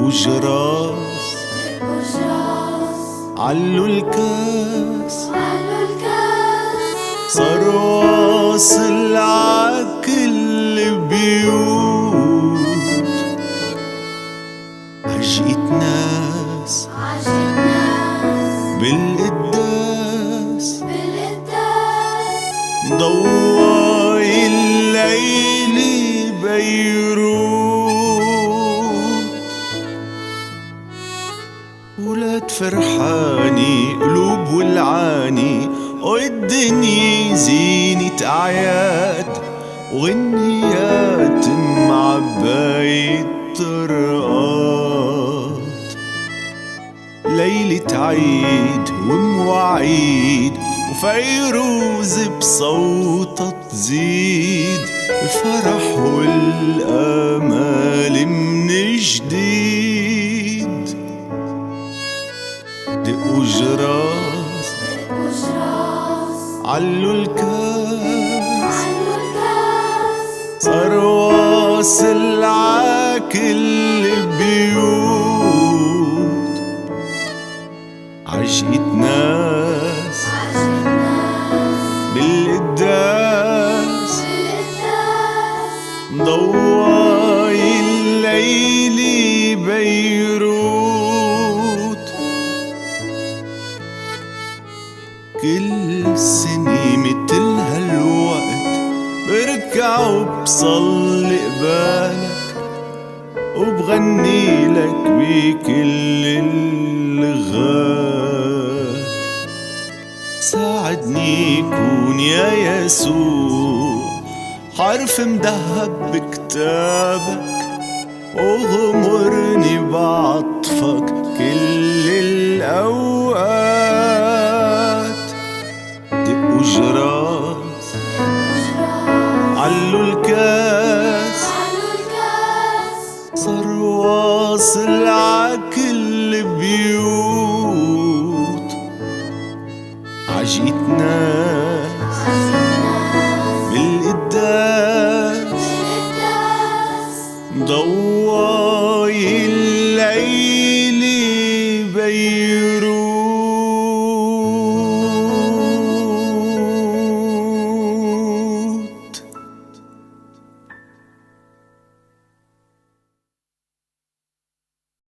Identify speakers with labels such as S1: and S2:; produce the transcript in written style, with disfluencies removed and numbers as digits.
S1: جراس علوا الكاس صار واصل عكل بيوت عجقت ناس بالقداس ضواي الليل بيروت ولاد فرحاني قلوب ولعاني والدنيا زينة أعياد وغنيات معباية طرقات ليلة عيد ومواعيد وفيروز بصوتها تزيد الفرح والآمال من جديد دقوا جراس علوا الكاس صار واصل عكل بيوت عجقت ناس بالقداس ضواي الليل بيروت كل سنة متل هالوقت بركع وبصلي قبالك وبغني لك بكل اللغات ساعدني كون يا يسوع حرف مدهب بكتابك وغمرني بعطفك كل الأوقات دقوا جراس علوا الكاس صار واصل عكل بيوت عجقت ناس بالقداس ضواي الليل بيروت